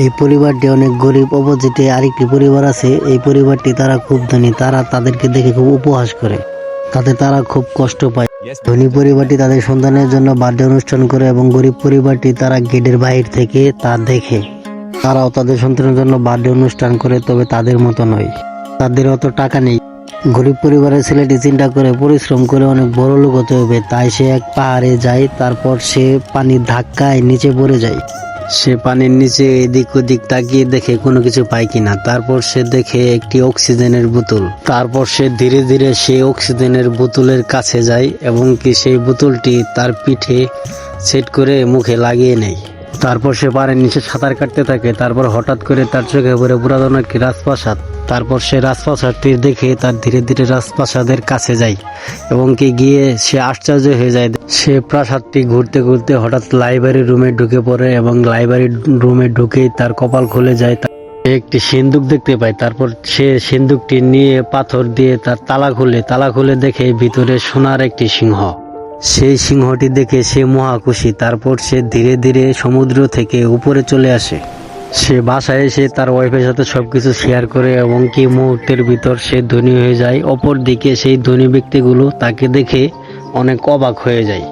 এই পরিবারটি অনেক গরিব। অপোজিটে আরেকটি পরিবার আছে, এই পরিবারটি তারা খুব ধনী। তারা তাদেরকে দেখে খুব উপহাস করে, তাতে তারা খুব কষ্ট পায়। ধনী পরিবারটি তাদের সন্তানের জন্য বার্থডে অনুষ্ঠান করে এবং গরিব পরিবারটি তারা গেটের বাইরে থেকে তা দেখে। তারাও তাদের সন্তানের জন্য বার্থডে অনুষ্ঠান করে, তবে তাদের মতো নয়, তাদের অত টাকা নেই। গরিব পরিবারের ছেলেটি চিন্তা করে পরিশ্রম করে অনেক বড় লোক হতে হবে, তাই সে এক পাহাড়ে যায়। তারপর সে পানির ধাক্কায় নিচে পড়ে যায়। সে পানির নিচে এদিক ওদিক তাকিয়ে দেখে কোনো কিছু পায় কিনা। তারপর সে দেখে একটি অক্সিজেনের বোতল। তারপর সে ধীরে ধীরে সেই অক্সিজেনের বোতলের কাছে যায় এবং কি সেই বোতলটি তার পিঠে সেট করে মুখে লাগিয়ে নেয়। তারপর সে পানির নিচে সাঁতার কাটতে থাকে। তারপর হঠাৎ করে তার চোখে পড়ে পুরাতন একটি রাজপ্রাসাদ। তারপর সে রাজপ্রাসাদটি দেখে তার ধীরে ধীরে রাজপ্রাসাদের কাছে যায় এবং কি গিয়ে সে আশ্চর্য হয়ে যায়। সে প্রাসাদটি ঘুরতে ঘুরতে হঠাৎ লাইব্রেরি রুমে ঢুকে পড়ে এবং লাইব্রেরি রুমে ঢুকেই তার কপাল খুলে যায়। সে একটি সিন্দুক দেখতে পায়। তারপর সে সিন্দুকটি নিয়ে পাথর দিয়ে তার তালা খুলে দেখে ভিতরে সোনার একটি সিংহ। সেই সিংহটি দেখে সে মহা খুশি। তারপর সে ধীরে ধীরে সমুদ্র থেকে উপরে চলে আসে। সে বাসায় এসে তার ওয়াইফের সাথে সবকিছু শেয়ার করে এবং কি মুহূর্তের ভিতর সে ধনী হয়ে যায়। অপরদিকে সেই ধনী ব্যক্তিগুলো তাকে দেখে অনেক অবাক হয়ে যায়।